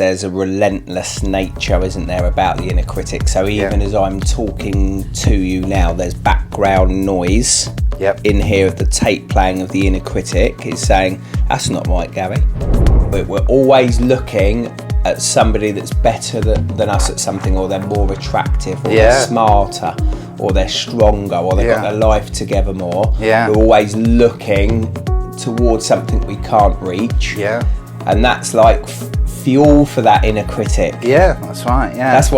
There's a relentless nature, isn't there, about the inner critic? So even as I'm talking to you now, there's background noise in here of the tape playing of the inner critic. Is saying, that's not right, Gary. We're always looking at somebody that's better than us at something, or they're more attractive, or they're smarter, or they're stronger, or they've got their life together more. We're always looking towards something we can't reach. And that's like fuel for that inner critic. That's right. That's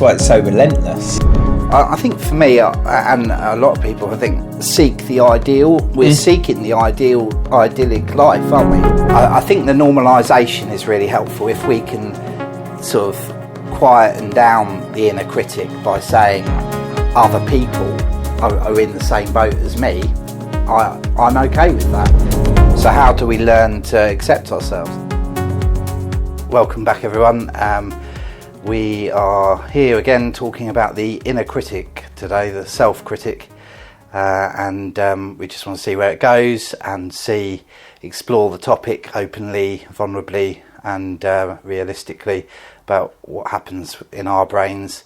why it's so relentless. I think for me, and a lot of people, I think, seek the ideal. We're seeking the idyllic life, aren't we? I think the normalisation is really helpful if we can sort of quieten down the inner critic by saying other people are in the same boat as me. I'm okay with that. So how do we learn to accept ourselves? Welcome back, everyone. We are here again talking about the inner critic today, the self-critic, and we just want to see where it goes and explore the topic openly, vulnerably, and realistically about what happens in our brains,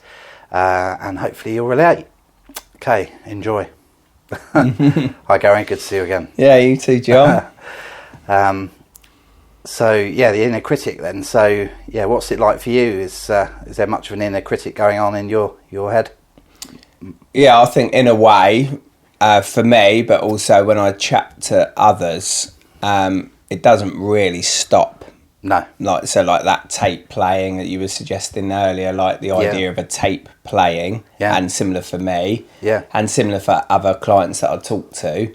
and hopefully you'll relate. Okay, enjoy. Hi Gary, good to see you again. Yeah, you too, John. So the inner critic then. So what's it like for you? Is there much of an inner critic going on in your head? Yeah, I think in a way, for me, but also when I chat to others, it doesn't really stop. No. Like that tape playing that you were suggesting earlier, like the idea of a tape playing, and similar for me, and similar for other clients that I talk to.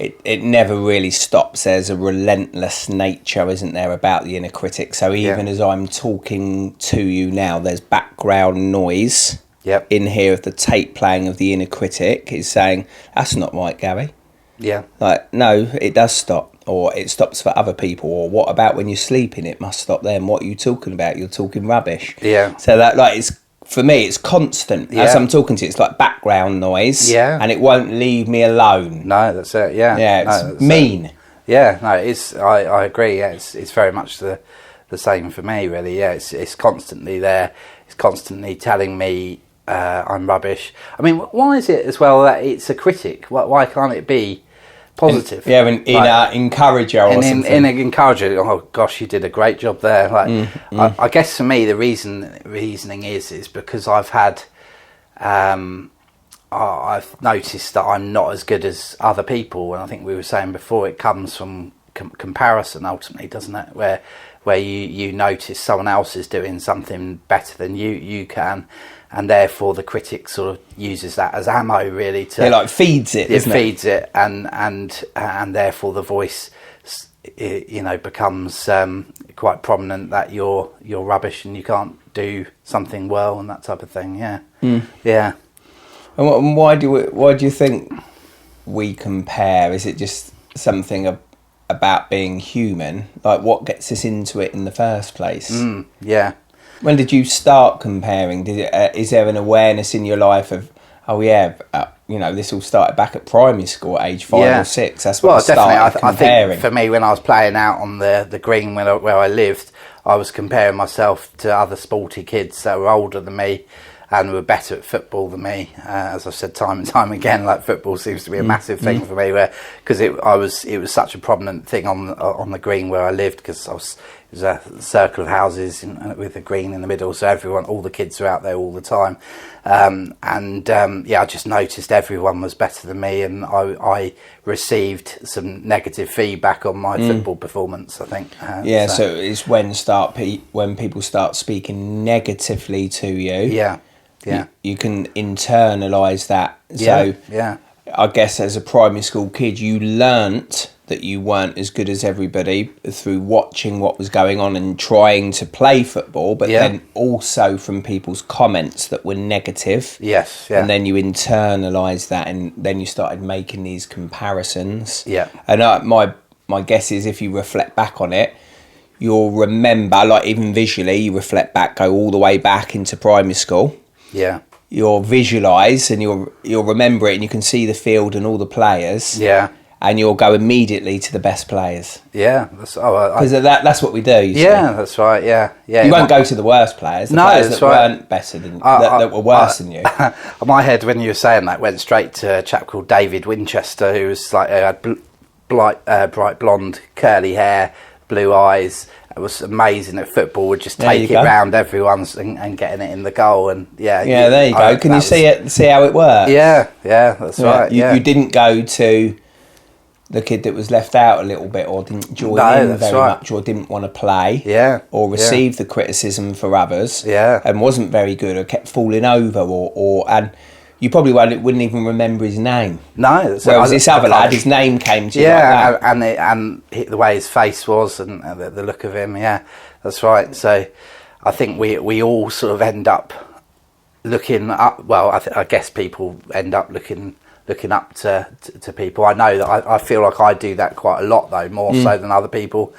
It never really stops. There's a relentless nature, isn't there, about the inner critic? So even as I'm talking to you now, there's background noise in here of the tape playing of the inner critic. Is saying, that's not right, Gary. Like, no, it does stop. Or it stops for other people. Or what about when you're sleeping? It must stop then. What are you talking about? You're talking rubbish. So that, like, it's, for me, it's constant. As I'm talking to you, it's like background noise. And it won't leave me alone. No, that's it. It's mean. It's. I agree. It's very much the same for me, really. It's constantly there. It's constantly telling me I'm rubbish. I mean, why is it as well that it's a critic? Why can't it be positive? Encourager or something. In an encourager. Oh gosh, you did a great job there. Like, I guess for me the reasoning is because I've had, I've noticed that I'm not as good as other people, and I think we were saying before, it comes from comparison ultimately, doesn't it? Where you notice someone else is doing something better than you can. And therefore, the critic sort of uses that as ammo, really. Feeds it, doesn't it? It feeds it, and therefore the voice, becomes quite prominent that you're rubbish and you can't do something well and that type of thing. And why do you think we compare? Is it just something about being human? Like, what gets us into it in the first place? When did you start comparing? Is there an awareness in your life of, this all started back at primary school at age 5 or 6? That's what I started comparing. I think for me, when I was playing out on the green where I lived, I was comparing myself to other sporty kids that were older than me and were better at football than me. As I've said time and time again, like, football seems to be a massive thing for me, because it was such a prominent thing on the green where I lived, because it was a circle of houses with a green in the middle, so all the kids were out there all the time. I just noticed everyone was better than me, and I received some negative feedback on my football performance, I think. So it's when people start speaking negatively to you. You can internalise that. I guess as a primary school kid, you learnt that you weren't as good as everybody through watching what was going on and trying to play football, but then also from people's comments that were negative. And then you internalised that, and then you started making these comparisons. And my guess is, if you reflect back on it, you'll remember, like, even visually, you reflect back, go all the way back into primary school. You'll visualise and you'll remember it, and you can see the field and all the players. and you'll go immediately to the best players. Yeah, because that's what we do. You see. That's right. Yeah. You won't go to the worst players. The players that weren't better than that were worse than you. My head, when you were saying that, went straight to a chap called David Winchester, who was like had bright blonde curly hair, blue eyes. It was amazing at football. Would just take it round everyone's and getting it in the goal. And there you go. Can you see how it works? Yeah, that's right. You didn't go to the kid that was left out a little bit, or didn't join in very much, or didn't want to play, or receive the criticism for others, and wasn't very good, or kept falling over, and you probably wouldn't even remember his name. No. Whereas this other lad, his name came to you like that. And the way his face was, and the look of him, that's right. So I think we all sort of end up looking up. Well, I guess people end up looking up to people. I know that I feel like I do that quite a lot, though, more so than other people.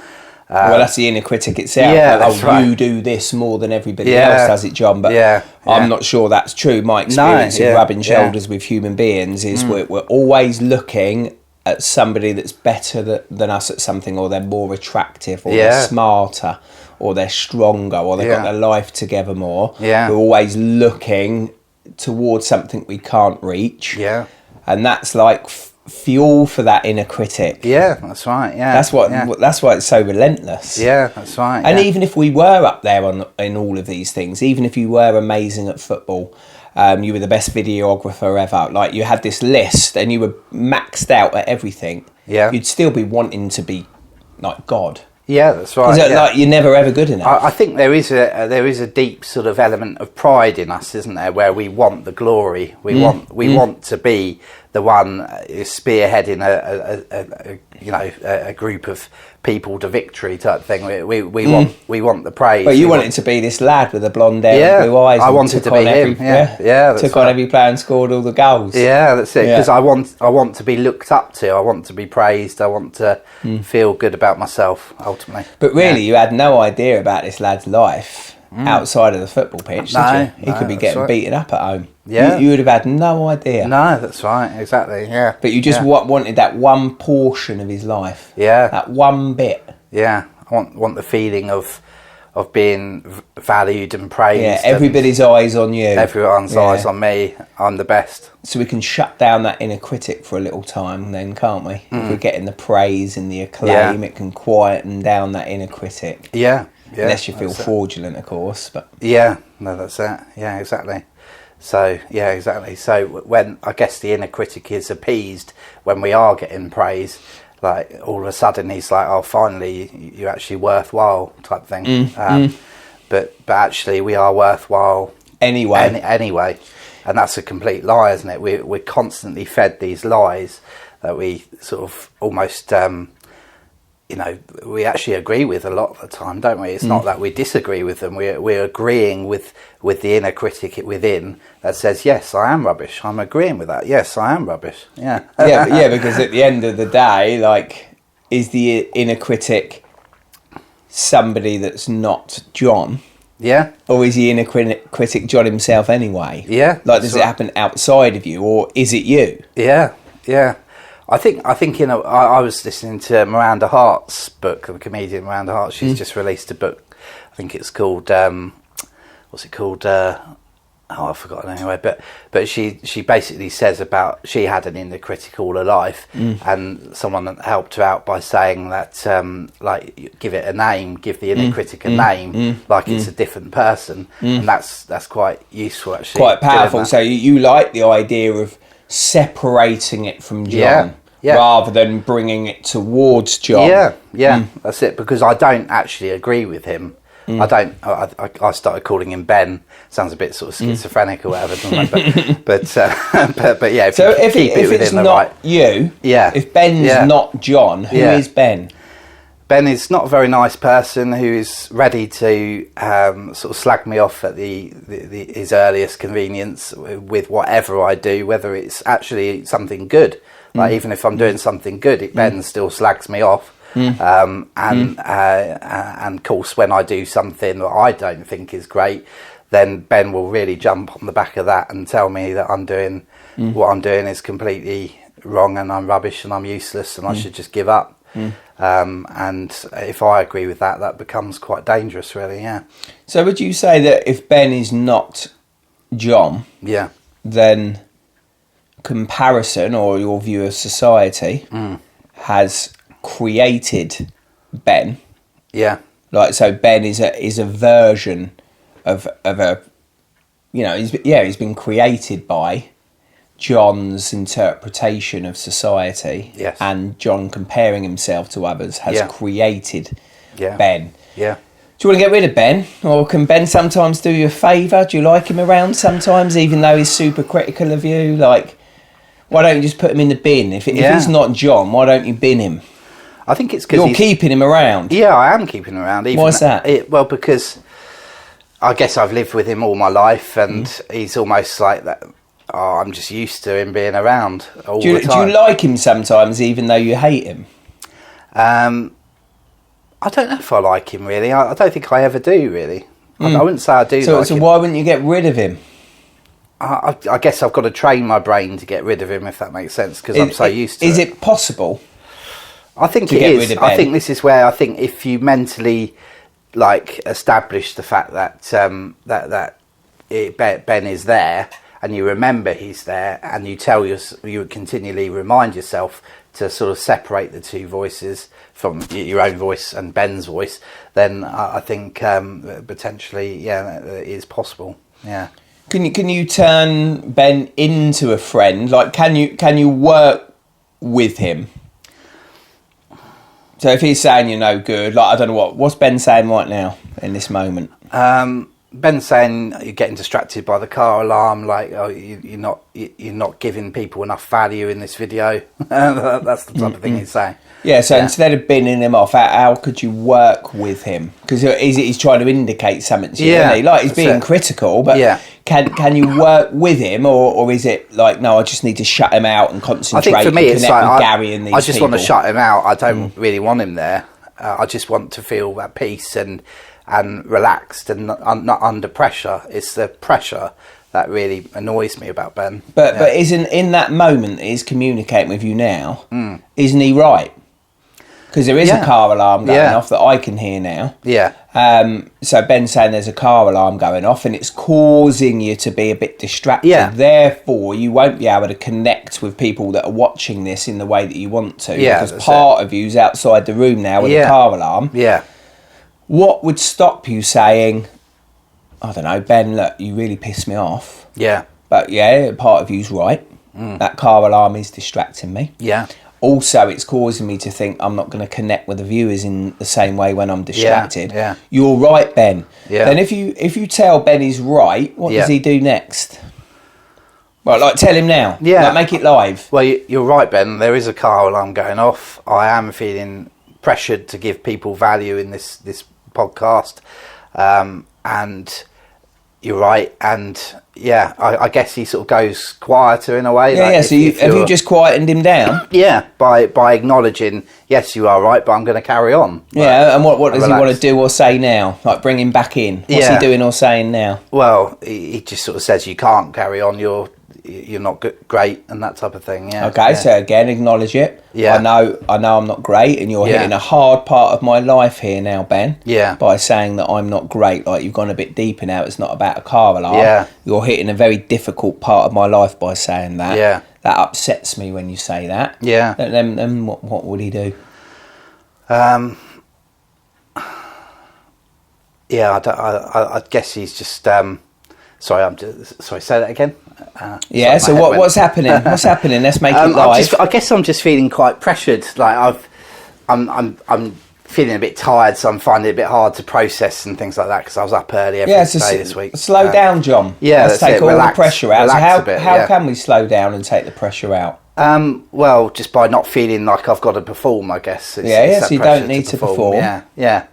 Well, that's the inner critic itself. That's right. You do this more than everybody else does it, John. But I'm not sure that's true. My experience of rubbing shoulders with human beings is we're always looking at somebody that's better than us at something, or they're more attractive, or they're smarter, or they're stronger, or they've got their life together more. We're always looking towards something we can't reach. And that's like fuel for that inner critic. That's right. That's why it's so relentless. That's right. And even if we were up there in all of these things, even if you were amazing at football, you were the best videographer ever, like you had this list and you were maxed out at everything, you'd still be wanting to be like God. That's right. Because like you're never ever good enough. I think there is a deep sort of element of pride in us, isn't there, where we want the glory. We want to be the one spearheading a group of people to victory type thing. We want the praise. But you wanted to be this lad with the blonde hair and blue eyes. I wanted to be him. Took on every player and scored all the goals. That's it. Because I want to be looked up to. I want to be praised. I want to feel good about myself ultimately. But really, you had no idea about this lad's life outside of the football pitch, did you? He could be getting beaten up at home. You would have had no idea. No, that's right, exactly. But you just wanted that one portion of his life. That one bit. I want the feeling of being valued and praised. Everybody's eyes on you. Everyone's eyes on me. I'm the best. So we can shut down that inner critic for a little time then, can't we? If we're getting the praise and the acclaim, it can quieten down that inner critic. Unless you feel fraudulent, of course. But that's it. Exactly. So exactly. So when I guess the inner critic is appeased when we are getting praise, like all of a sudden he's like, "Oh, finally, you're actually worthwhile," type thing. But actually, we are worthwhile anyway. Anyway, and that's a complete lie, isn't it? We're constantly fed these lies that we sort of almost. We actually agree with a lot of the time, don't we? It's not that we disagree with them. We're agreeing with the inner critic within that says, yes, I am rubbish. I'm agreeing with that. Yes, I am rubbish. Because at the end of the day, like, is the inner critic somebody that's not John? Or is the inner critic John himself anyway? Like, does it happen outside of you, or is it you? I think I was listening to Miranda Hart's book, the comedian Miranda Hart. She's just released a book. I think it's called what's it called? I've forgotten anyway. But she basically says about she had an inner critic all her life, and someone helped her out by saying that like give it a name, give the inner critic a name, like it's a different person, and that's quite useful actually. Quite powerful. So you like the idea of separating it from John. Rather than bringing it towards John. That's it, because I don't actually agree with him. I started calling him Ben. Sounds a bit sort of schizophrenic or whatever, doesn't it? But yeah. If it's not you, if Ben's not John, who is Ben? Ben is not a very nice person who is ready to sort of slag me off at his earliest convenience with whatever I do, whether it's actually something good. Like even if I'm doing something good, Ben still slags me off. And of course, when I do something that I don't think is great, then Ben will really jump on the back of that and tell me that I'm doing what I'm doing is completely wrong and I'm rubbish and I'm useless and I should just give up. And if I agree with that, that becomes quite dangerous, really. Yeah. So would you say that if Ben is not Jon, then comparison or your view of society has created Ben? Yeah. Like, so Ben is a version of a, you know, he's been created by Jon's interpretation of society, and Jon comparing himself to others has created Ben. Yeah. Do you want to get rid of Ben, or can Ben sometimes do you a favour? Do you like him around sometimes, even though he's super critical of you? Like, why don't you just put him in the bin? If he's not Jon, why don't you bin him? I think it's because you're keeping him around. Yeah, I am keeping him around. Why's that? Well, because I guess I've lived with him all my life, and he's almost like that. Oh, I'm just used to him being around all the time. Do you like him sometimes, even though you hate him? I don't know if I like him, really. I don't think I ever do, really. I wouldn't say I do like him. So why wouldn't you get rid of him? I guess I've got to train my brain to get rid of him, if that makes sense, because I'm so used to it. Is it possible? I think it is. I think this is where I think if you mentally establish the fact that Ben is there, and you remember he's there, and you continually remind yourself to sort of separate the two voices from your own voice and Ben's voice, then I think potentially, it is possible. Yeah. Can you turn Ben into a friend? Like, can you work with him? So if he's saying you're no good, like, I don't know what's Ben saying right now in this moment? Ben's saying you're getting distracted by the car alarm, like, oh, you're not giving people enough value in this video. That's the type of thing he's saying. Yeah, so instead of binning him off, how could you work with him? Because he's trying to indicate something to you, isn't he? Like, he's being critical, but can you work with him, or is it like, no, I just need to shut him out and concentrate? I think for me, it's like Gary and these I just want to shut him out. I don't really want him there. I just want to feel at peace and relaxed and not under pressure. It's the pressure that really annoys me about Ben. But isn't in that moment he's communicating with you now? Isn't he right? Because there is a car alarm going off that I can hear now. Yeah. So Ben's saying there's a car alarm going off and it's causing you to be a bit distracted. Yeah. Therefore, you won't be able to connect with people that are watching this in the way that you want to. Yeah, because part of you's outside the room now with a car alarm. Yeah. What would stop you saying, I don't know, Ben, look, you really piss me off. Yeah. But part of you's right. That car alarm is distracting me. Yeah. Also, it's causing me to think I'm not going to connect with the viewers in the same way when I'm distracted. Yeah. You're right, Ben. Yeah. Then if you tell Ben he's right, what does he do next? Well, like, tell him now. Yeah. Like, make it live. Well, you're right, Ben. There is a car alarm going off. I am feeling pressured to give people value in this podcast. And you're right. And I guess he sort of goes quieter in a way. So have you just quietened him down? Yeah, by acknowledging, yes, you are right, but I'm going to carry on. Yeah, and what does he want to do or say now? Like, bring him back in. What's he doing or saying now? Well, he just sort of says you can't carry on. You're not great and that type of thing. Yeah. Okay, so again, acknowledge it. Yeah. I know I'm not great, and you're hitting a hard part of my life here now, Ben. Yeah. By saying that I'm not great, like, you've gone a bit deeper now. It's not about a car alarm. Yeah. You're hitting a very difficult part of my life by saying that. Yeah. That upsets me when you say that. Yeah. Then what would he do? I guess he's just. Sorry, say that again. So what's happening? What's happening? Let's make it live. I guess I'm just feeling quite pressured. Like I'm feeling a bit tired, so I'm finding it a bit hard to process and things like that because I was up early every day this week. Slow down, Jon. Yeah, let's take all the pressure out. So how can we slow down and take the pressure out? Well, just by not feeling like I've got to perform, I guess. So you don't need to perform. Yeah.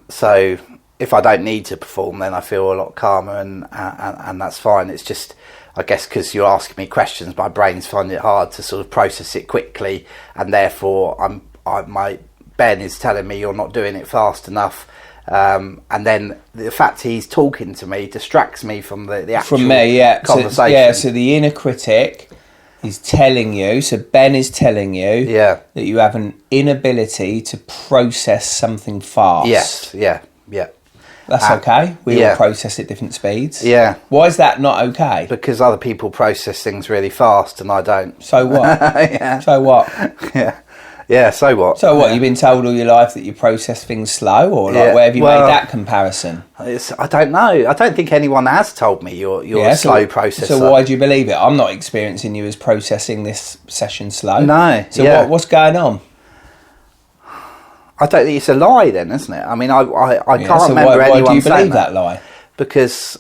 So if I don't need to perform, then I feel a lot calmer, and that's fine. It's just, I guess, because you're asking me questions, my brain's finding it hard to sort of process it quickly, and therefore my Ben is telling me you're not doing it fast enough, and then the fact he's talking to me distracts me from the actual conversation. So the inner critic is telling you, so Ben is telling you that you have an inability to process something fast. Yes, yeah. That's okay. We all process at different speeds. Yeah. Why is that not okay? Because other people process things really fast and I don't. So what? So what? Yeah, so what? So what, you've been told all your life that you process things slow, or like where have you made that comparison? I don't know. I don't think anyone has told me you're a slow processor. So why do you believe it? I'm not experiencing you as processing this session slow. No. So what's going on? I don't think it's a lie then, isn't it? I mean, I can't remember anyone saying that. Why do you believe that lie? Because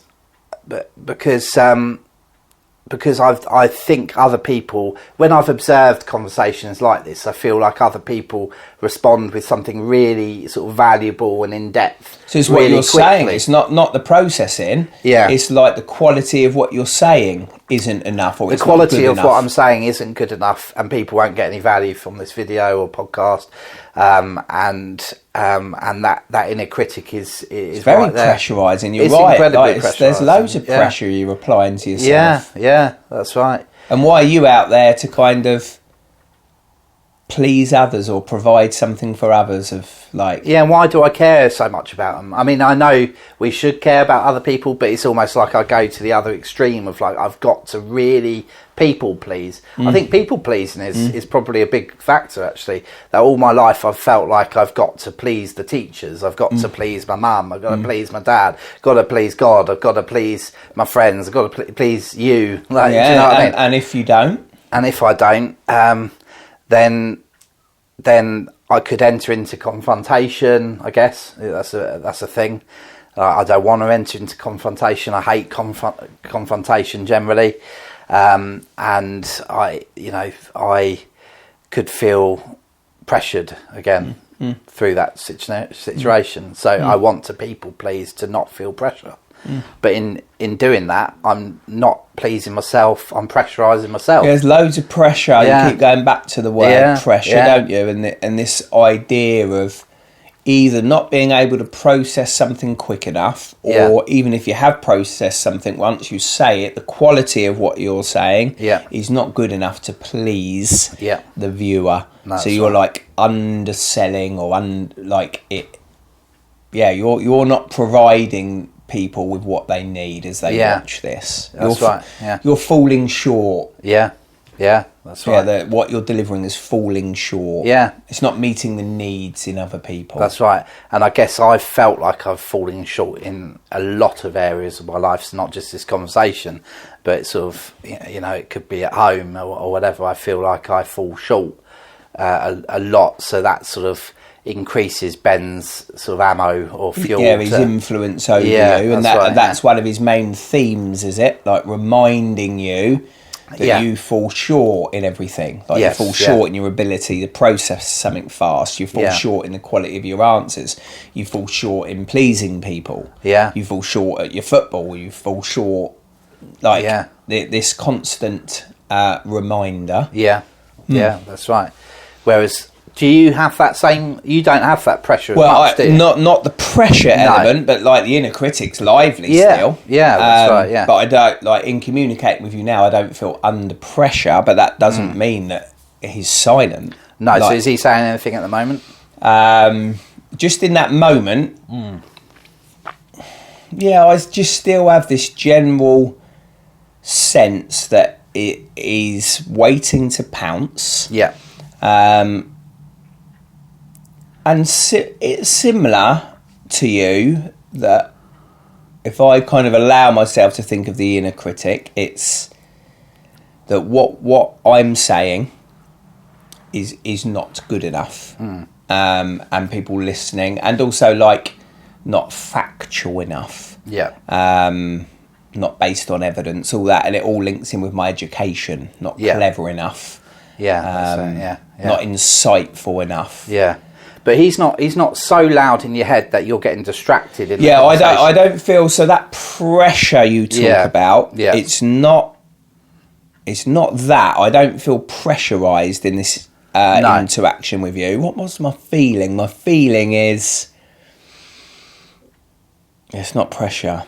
I think other people, when I've observed conversations like this, I feel like other people respond with something really sort of valuable and in depth. So it's what you're saying. It's not the processing. Yeah. It's like the quality of what you're saying isn't enough, or the quality of what I'm saying isn't good enough, and people won't get any value from this video or podcast. And that inner critic is very right there. Pressurising. You're it's right. Incredibly pressurising. There's loads of pressure you're applying to yourself. Yeah, that's right. And why are you out there to kind of please others or provide something for others? Why do I care so much about them? I mean, I know we should care about other people, but it's almost like I go to the other extreme of like I've got to really people please. I think people pleasing is probably a big factor, actually. That all my life I've felt like I've got to please the teachers, I've got to please my mum, I've got to please my dad, got to please God, I've got to please my friends, I've got to please you. Like, do you know what I mean? And if you don't, and if I don't, then I could enter into confrontation. I guess that's a thing. I don't want to enter into confrontation. I hate confrontation generally. And I could feel pressured again through that situation. So I want to people please to not feel pressure. But in doing that, I'm not pleasing myself. I'm pressurising myself. There's loads of pressure. You keep going back to the word pressure, don't you? And this idea of either not being able to process something quick enough, or even if you have processed something, once you say it, the quality of what you're saying is not good enough to please the viewer. No, so you're like underselling or like it. Yeah, you're not providing people with what they need as they watch this. That's right. Yeah, you're falling short. Yeah, that's right. Yeah, what you're delivering is falling short. Yeah, it's not meeting the needs in other people. That's right. And I guess I've felt like I've fallen short in a lot of areas of my life. It's not just this conversation, but it's sort of, it could be at home or whatever. I feel like I fall short a lot. So that sort of increases Ben's sort of ammo or fuel. Yeah, his influence over you, and that's one of his main themes, is it? Like reminding you that you fall short in everything. Like you fall short in your ability to process something fast. You fall short in the quality of your answers. You fall short in pleasing people. Yeah. You fall short at your football. You fall short, this constant reminder. Yeah, that's right. Whereas, do you have that same? You don't have that pressure. Not the pressure element, but like the inner critic's lively still. Yeah, that's right. Yeah, but I don't like in communicating with you now. I don't feel under pressure, but that doesn't mean that he's silent. No. So is he saying anything at the moment? Just in that moment. Yeah, I just still have this general sense that it is waiting to pounce. Yeah. And it's similar to you, that if I kind of allow myself to think of the inner critic, it's that what I'm saying is not good enough. And people listening, and also like not factual enough. Yeah. Not based on evidence, all that, and it all links in with my education. Not clever enough. Yeah. Not insightful enough. Yeah. But he's not so loud in your head that you're getting distracted. I don't feel so. That pressure you talk about, it's not that. I don't feel pressurised in this interaction with you. What was my feeling? My feeling is it's not pressure.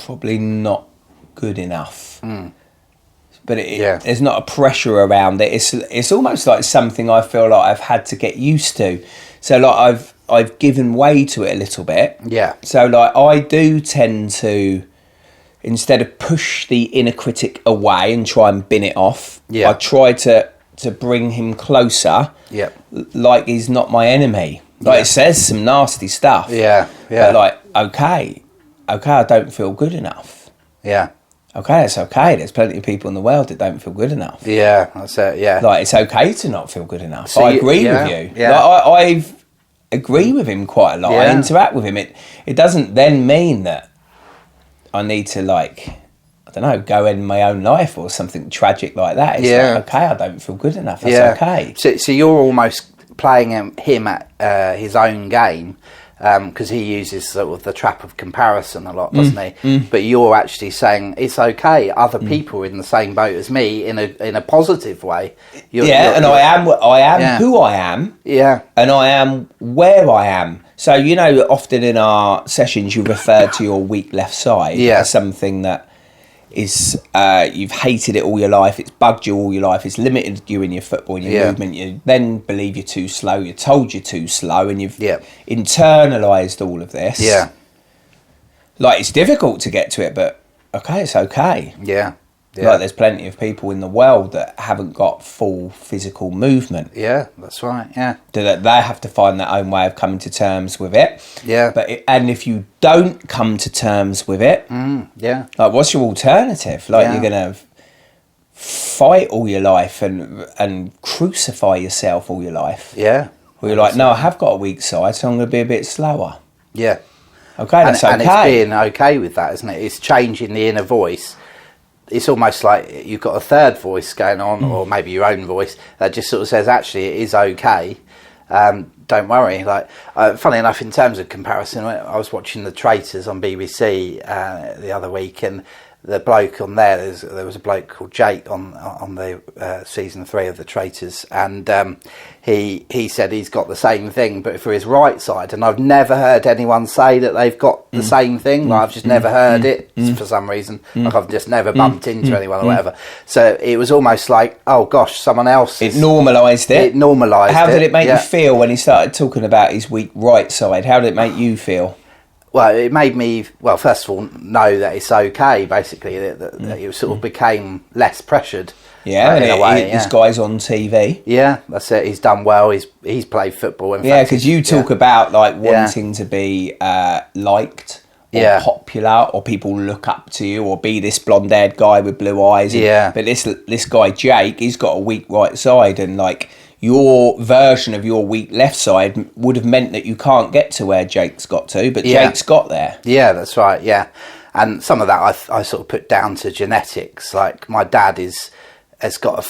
probably not good enough. But there's not a pressure around it. It's almost like something I feel like I've had to get used to. So like I've given way to it a little bit. Yeah. So like I do tend to, instead of push the inner critic away and try and bin it off, I try to bring him closer. Yeah. Like he's not my enemy. Like it says some nasty stuff. Yeah. But like, okay, I don't feel good enough. Yeah. Okay, it's okay. There's plenty of people in the world that don't feel good enough. Yeah, that's it. Yeah. Like it's okay to not feel good enough. So I agree with you. Yeah. Like, I agree with him quite a lot. I interact with him. It doesn't then mean that I need to, like, I don't know, go in my own life or something tragic like that. It's like, okay, I don't feel good enough. That's okay. So you're almost playing him at his own game, because he uses sort of the trap of comparison a lot, doesn't he? But you're actually saying it's okay. Other people are in the same boat as me in a positive way. I am who I am. Yeah, and I am where I am. So often in our sessions, you refer to your weak left side as something that is you've hated it all your life, it's bugged you all your life, it's limited you in your football and your movement. You then believe you're too slow, you're told you're too slow, and you've internalised all of this. Like it's difficult to get to it, but it's okay. Like there's plenty of people in the world that haven't got full physical movement. Yeah, that's right. Yeah, that they have to find their own way of coming to terms with it. Yeah, and if you don't come to terms with it, like what's your alternative? Like you're gonna fight all your life and crucify yourself all your life. Yeah, where you're like, no, I have got a weak side, so I'm gonna be a bit slower. Yeah, okay, that's okay. And it's being okay with that, isn't it? It's changing the inner voice. It's almost like you've got a third voice going on, or maybe your own voice, that just sort of says, actually, it is okay. Don't worry. Like, funny enough, in terms of comparison, I was watching The Traitors on BBC the other week, and the bloke on there was a bloke called Jake on the season 3 of The Traitors, and he said he's got the same thing, but for his right side. And I've never heard anyone say that they've got the same thing. Like, I've just never heard it for some reason. Like, I've just never bumped into anyone or whatever. So it was almost like, oh gosh, someone else. It normalised it. It normalised it. How did it make you feel when he started talking about his weak right side? How did it make you feel? Well, it made me, first of all, know that it's okay, basically, that it sort of became less pressured. Yeah, in a way. This guy's on TV. Yeah, that's it. He's done well. He's played football. Because you talk about like wanting to be liked or popular, or people look up to you, or be this blonde-haired guy with blue eyes. But this guy Jake, he's got a weak right side, and like your version of your weak left side would have meant that you can't get to where Jake's got to, but Jake's got there. Yeah, that's right. Yeah, and some of that I sort of put down to genetics. Like my dad has got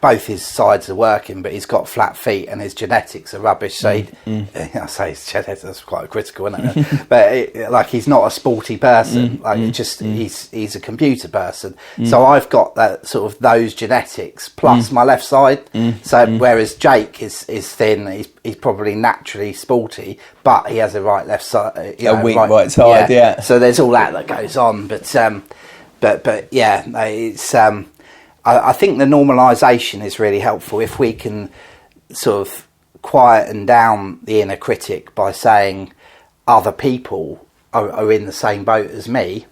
both his sides are working, but he's got flat feet, and his genetics are rubbish. So I say his genetics, that's quite critical, isn't it? But he's not a sporty person. He's a computer person. So I've got that sort of those genetics plus my left side. So whereas Jake is thin, he's probably naturally sporty, but he has a left side, a weak right side. Yeah. So there's all that goes on. But yeah, it's. I think the normalisation is really helpful if we can sort of quieten down the inner critic by saying other people are in the same boat as me.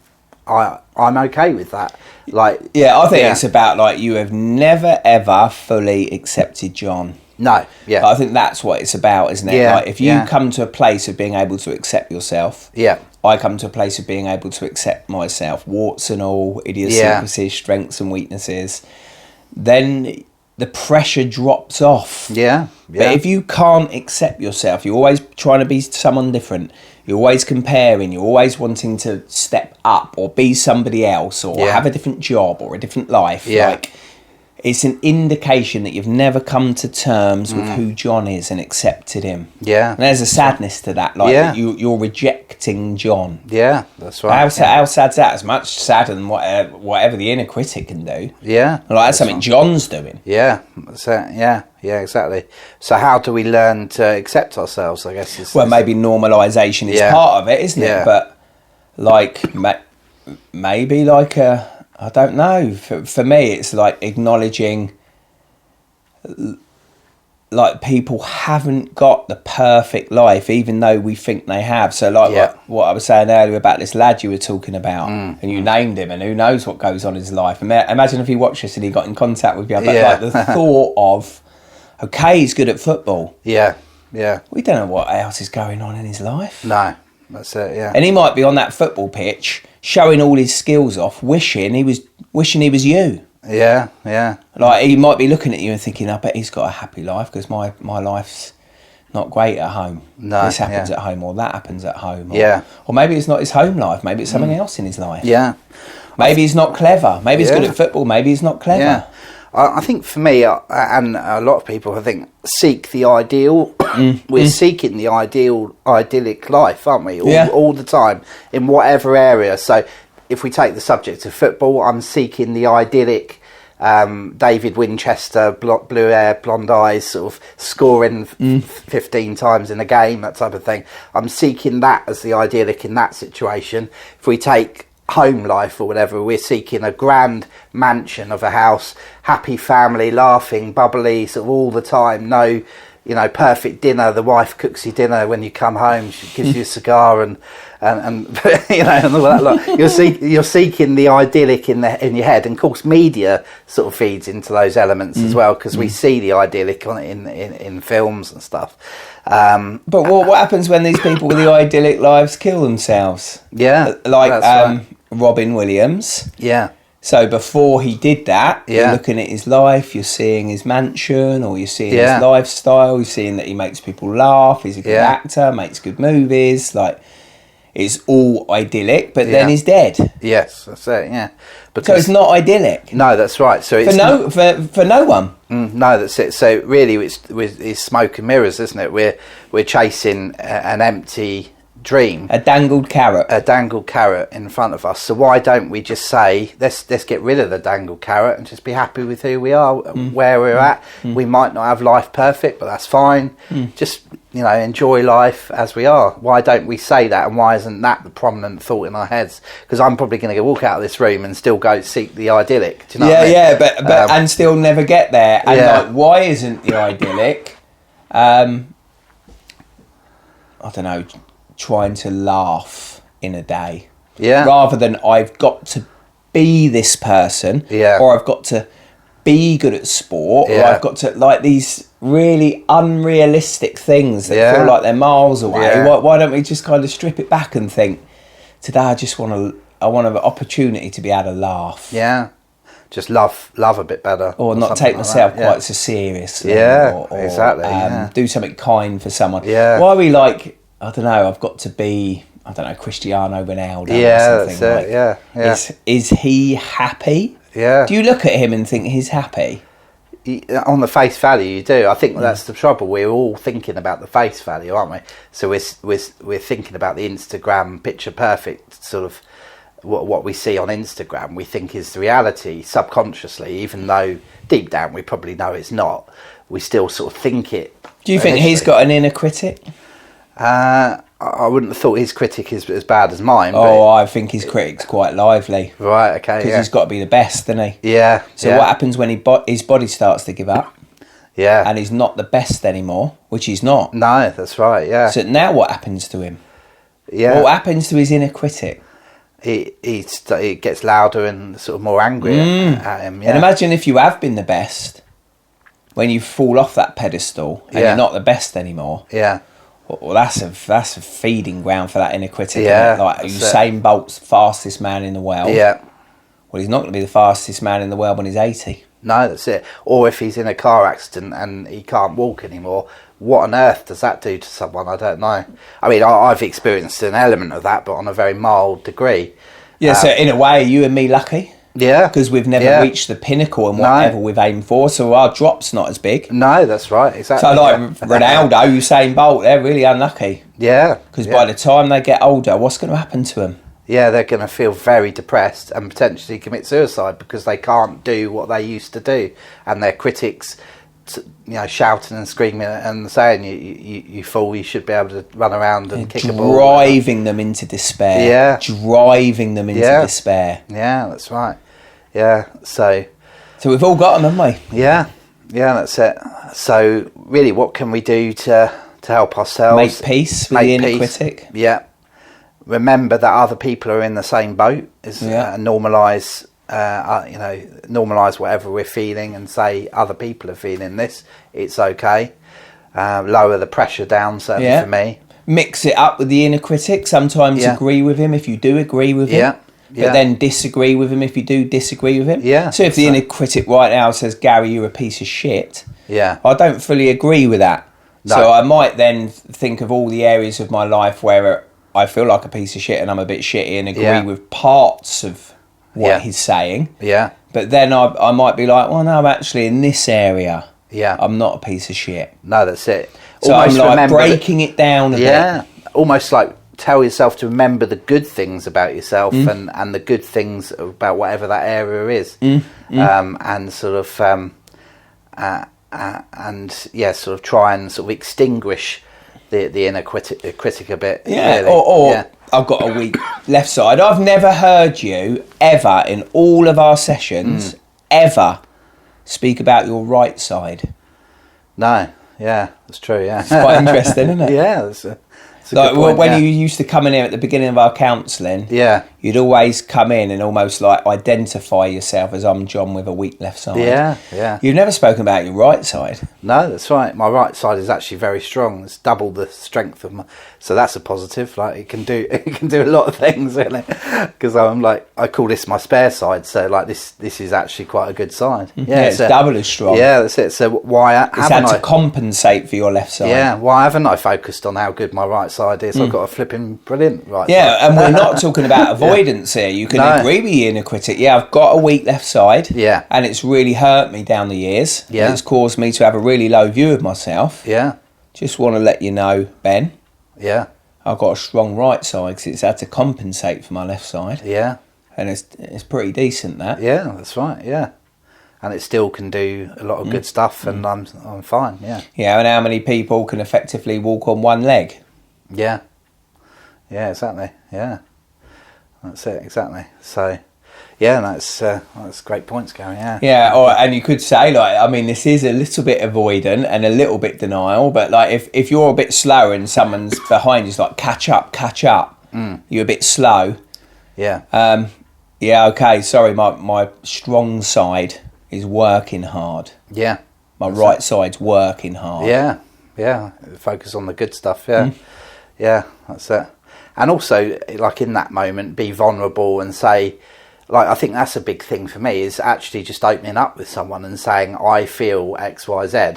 I'm okay with that. I think it's about you have never ever fully accepted Jon. No, yeah. I think that's what it's about, isn't it? Yeah, if you come to a place of being able to accept yourself, I come to a place of being able to accept myself, warts and all, idiosyncrasies, strengths and weaknesses, then the pressure drops off. Yeah. But if you can't accept yourself, you're always trying to be someone different, you're always comparing, you're always wanting to step up or be somebody else or have a different job or a different life. It's an indication that you've never come to terms with who Jon is and accepted him. Yeah. And there's a sadness to that, that you're rejecting Jon. Yeah, that's right. How sad's that? It's much sadder than whatever the inner critic can do. Yeah. That's something Jon's doing. Yeah, that's it. Yeah, exactly. So how do we learn to accept ourselves, I guess? Maybe normalisation is part of it, isn't it? But maybe like I don't know. For me, it's like acknowledging like people haven't got the perfect life, even though we think they have. So like what I was saying earlier about this lad you were talking about, and you named him, and who knows what goes on in his life. Imagine if he watched this and he got in contact with you. But like the thought of, okay, he's good at football. Yeah. We don't know what else is going on in his life. No, that's it. Yeah. And he might be on that football pitch showing all his skills off, wishing he was you. Yeah. Like he might be looking at you and thinking, I bet he's got a happy life because my life's not great at home. No, this happens at home, or that happens at home. Or maybe it's not his home life. Maybe it's something else in his life. Yeah. Maybe he's not clever. Maybe he's good at football. Maybe he's not clever. Yeah. I think for me, and a lot of people, I think, seek the ideal. We're seeking the idyllic life, aren't we? All the time, in whatever area. So if we take the subject of football, I'm seeking the idyllic David Winchester, blue hair, blonde eyes, sort of scoring 15 times in a game, that type of thing. I'm seeking that as the idyllic in that situation. If we take home life or whatever, we're seeking a grand mansion of a house, happy family, laughing, bubbly, sort of all the time. No, perfect dinner. The wife cooks you dinner when you come home. She gives you a cigar and and all that lot. You're seeking the idyllic in your head, and of course media sort of feeds into those elements as well, because we see the idyllic on in films and stuff. But what happens when these people with the idyllic lives kill themselves? Yeah, like Robin Williams. Yeah. So before he did that, you're looking at his life, you're seeing his mansion, or you're seeing his lifestyle, you're seeing that he makes people laugh, he's a good actor, makes good movies, like it's all idyllic, but then he's dead. Yes, that's it, yeah. Because so it's not idyllic. No, that's right. So it's for no one. No, that's it. So really it's smoke and mirrors, isn't it? We're chasing an empty dream, a dangled carrot in front of us. So why don't we just say, let's get rid of the dangled carrot and just be happy with who we are, where we're at. We might not have life perfect, but that's fine. Just enjoy life as we are. Why don't we say that, and why isn't that the prominent thought in our heads? Because I'm probably going to walk out of this room and still go seek the idyllic. Do you know what I mean? Yeah, but and still never get there. And like, why isn't the idyllic? I don't know. Trying to laugh in a day, rather than I've got to be this person, or I've got to be good at sport, or I've got to, like, these really unrealistic things that feel like they're miles away. Why don't we just kind of strip it back and think, today I want an opportunity to be able to laugh, just love a bit better, or not take myself quite so seriously, or exactly, do something kind for someone. Why are we like, I don't know, I've got to be, I don't know, Cristiano Ronaldo or something. That's it, Is he happy? Yeah. Do you look at him and think he's happy? On the face value, you do. I think that's the trouble. We're all thinking about the face value, aren't we? So we're thinking about the Instagram picture perfect sort of what we see on Instagram. We think is the reality subconsciously, even though deep down we probably know it's not. We still sort of think it. Do you think he's got an inner critic? I wouldn't have thought his critic is as bad as mine. I think his critic's quite lively. Right, okay, because he's got to be the best, doesn't he? Yeah. So what happens when his body starts to give up? Yeah. And he's not the best anymore, which he's not. No, that's right, yeah. So now what happens to him? Yeah. What happens to his inner critic? It gets louder and sort of more angry at him. Yeah. And imagine if you have been the best, when you fall off that pedestal and you're not the best anymore. Yeah. Well, that's a feeding ground for that inner critic. Yeah, like Usain Bolt's fastest man in the world. Yeah. Well, he's not going to be the fastest man in the world when he's 80. No, that's it. Or if he's in a car accident and he can't walk anymore, what on earth does that do to someone? I don't know. I mean, I've experienced an element of that, but on a very mild degree. Yeah, so in a way, you and me lucky. Yeah. Because we've never reached the pinnacle and whatever we've aimed for, so our drop's not as big. No, that's right, exactly. So like Ronaldo, Usain Bolt, they're really unlucky. Yeah. Because by the time they get older, what's going to happen to them? Yeah, they're going to feel very depressed and potentially commit suicide because they can't do what they used to do. And their critics shouting and screaming and saying you fool, you should be able to run around and kick a ball. Driving them into despair. Yeah. Driving them into despair. Yeah, that's right. Yeah, so we've all got them, haven't we? Yeah, that's it. So really, what can we do to help ourselves? Make peace with the inner critic. Yeah. Remember that other people are in the same boat. Normalise, normalise whatever we're feeling and say other people are feeling this. It's okay. Lower the pressure down, certainly for me. Mix it up with the inner critic. Sometimes agree with him if you do agree with him. But then disagree with him if you do disagree with him. Yeah. So if the inner critic right now says, Gary, you're a piece of shit. Yeah. I don't fully agree with that. No. So I might then think of all the areas of my life where I feel like a piece of shit and I'm a bit shitty and agree with parts of what he's saying. Yeah. But then I might be like, well, no, actually in this area, I'm not a piece of shit. No, that's it. So almost I'm like breaking it down a bit. Yeah. Almost like tell yourself to remember the good things about yourself and the good things about whatever that area is. And sort of sort of try and sort of extinguish the inner critic a bit. Yeah, really. or I've got a weak left side. I've never heard you ever in all of our sessions ever speak about your right side. No, that's true. Yeah, it's quite interesting, isn't it? Yeah, that's a like good point, when you used to come in here at the beginning of our counselling, you'd always come in and almost like identify yourself as I'm John with a weak left side. Yeah. You've never spoken about your right side. No, that's right. My right side is actually very strong. It's double the strength of my. So that's a positive. Like it can do a lot of things, really. Because I'm like I call this my spare side. So like this is actually quite a good side. Yeah, it's double as strong. Yeah, that's it. So why haven't I to compensate for your left side? Yeah, why haven't I focused on how good my right side is? I've got a flipping brilliant right side. Yeah, and we're not talking about avoidance here. You can agree with the inner critic. Yeah, I've got a weak left side. Yeah. And it's really hurt me down the years. Yeah. It's caused me to have a really low view of myself. Yeah. Just want to let you know, Ben. Yeah. I've got a strong right side because it's had to compensate for my left side. Yeah. And it's pretty decent, that. Yeah, that's right, yeah. And it still can do a lot of good stuff and I'm fine, yeah. Yeah, and how many people can effectively walk on one leg? Yeah. Yeah, exactly, yeah. That's it, exactly. So, yeah, that's great points, Gary, yeah. Yeah, and you could say, like, I mean, this is a little bit avoidant and a little bit denial, but, like, if you're a bit slower and someone's behind you, it's like, catch up, you're a bit slow. Yeah. Yeah, okay, sorry, my strong side is working hard. Yeah. My right side's working hard. Yeah. Focus on the good stuff, yeah. Yeah, that's it. And also, like, in that moment, be vulnerable and say, like, I think that's a big thing for me, is actually just opening up with someone and saying, I feel X, Y, Z.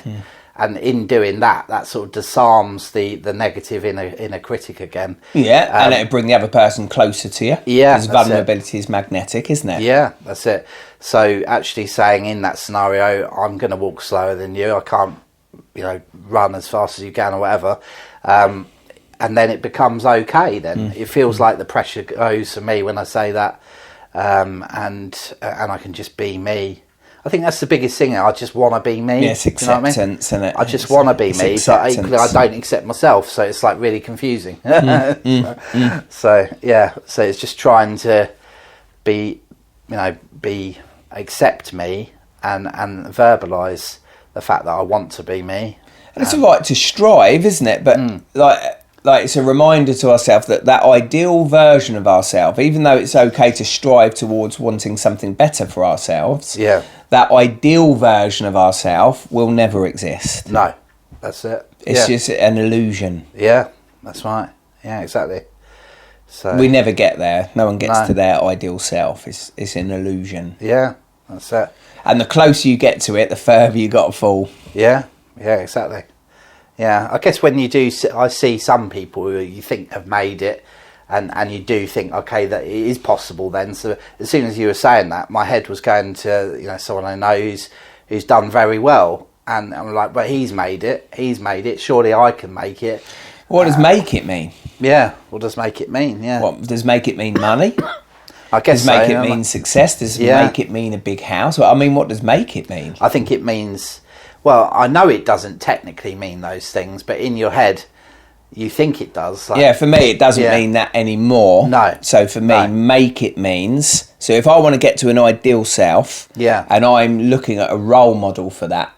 And in doing that sort of disarms the negative inner critic again. Yeah, and it'll bring the other person closer to you. Yeah, because vulnerability is magnetic, isn't it? Yeah, that's it. So actually saying in that scenario, I'm going to walk slower than you. I can't, run as fast as you can or whatever. And then it becomes okay then. It feels like the pressure goes for me when I say that. And I can just be me. I think that's the biggest thing. I just want to be me. Yeah, it's acceptance, isn't it? I just want to be me, but equally I don't accept myself, so it's like really confusing. So it's just trying to be accept me and verbalise the fact that I want to be me. And it's all right to strive, isn't it? But like it's a reminder to ourselves that ideal version of ourselves, even though it's okay to strive towards wanting something better for ourselves, that ideal version of ourselves will never exist. No, that's it. It's just an illusion. Yeah, that's right. Yeah, exactly. So we never get there. No one gets to their ideal self. It's an illusion. Yeah, that's it. And the closer you get to it, the further you got to fall. Yeah, exactly. Yeah, I guess when you do, I see some people who you think have made it, and you do think, okay, that it is possible then. So as soon as you were saying that, my head was going to, someone I know who's done very well. And I'm like, but he's made it. Surely I can make it. What does make it mean? Yeah, what does make it mean? Yeah. What does make it mean? Money? I guess does make it mean success? Does make it mean a big house? Well, I mean, what does make it mean? I think it means well, I know it doesn't technically mean those things, but in your head, you think it does. Like, yeah, for me, it doesn't mean that anymore. No. So for me, make it means, so if I want to get to an ideal self, and I'm looking at a role model for that,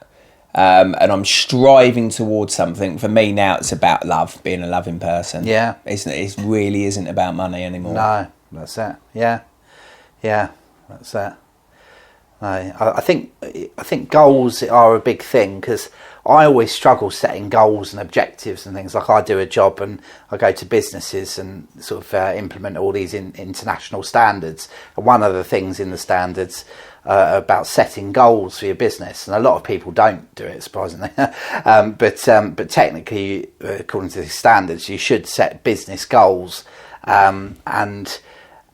and I'm striving towards something, for me now it's about love, being a loving person. Yeah. It really isn't about money anymore. No, that's it. Yeah. Yeah, that's it. I think goals are a big thing, because I always struggle setting goals and objectives and things. Like, I do a job and I go to businesses and sort of implement all these international standards. And one of the things in the standards about setting goals for your business, and a lot of people don't do it, surprisingly. But technically, according to the standards, you should set business goals, and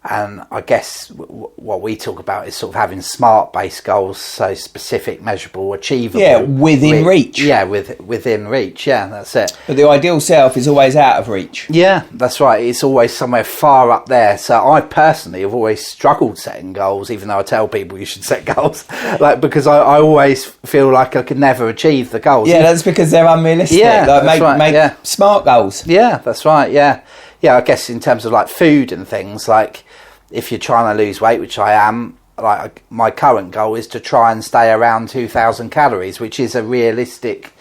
I guess what we talk about is sort of having SMART-based goals, so specific, measurable, achievable. Yeah, within reach. Yeah, within reach. Yeah, that's it. But the ideal self is always out of reach. Yeah, that's right. It's always somewhere far up there. So I personally have always struggled setting goals, even though I tell people you should set goals, because I always feel like I could never achieve the goals. Yeah, that's because they're unrealistic. Yeah, make smart goals. Yeah, that's right. Yeah. Yeah, I guess in terms of like food and things, like if you're trying to lose weight, which I am, like my current goal is to try and stay around 2,000 calories, which is a realistic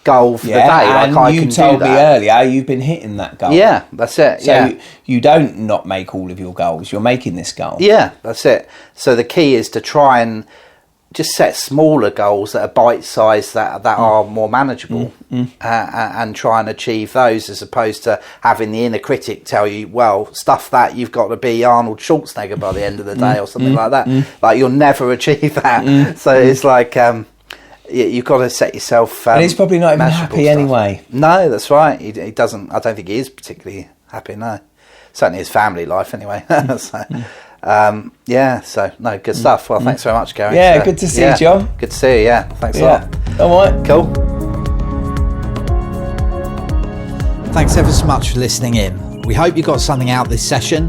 goal for the day. And you told me earlier you've been hitting that goal. Yeah, that's it. So you don't not make all of your goals. You're making this goal. Yeah, that's it. So the key is to try and just set smaller goals that are bite-sized, that are more manageable, and try and achieve those, as opposed to having the inner critic tell you, well, stuff that you've got to be Arnold Schwarzenegger by the end of the day or something like that. Like, you'll never achieve that. So it's like you've got to set yourself and he's probably not even happy stuff. Anyway. No, that's right. He doesn't. I don't think he is particularly happy. No, certainly his family life anyway. So. So no, good stuff. Well, thanks very much, Gary. Yeah, good to see you, John. Good to see you. Yeah, thanks a lot. All right, cool. Thanks ever so much for listening in. We hope you got something out this session.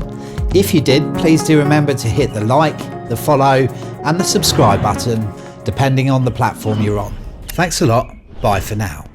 If you did, please do remember to hit the like, the follow, and the subscribe button, depending on the platform you're on. Thanks a lot. Bye for now.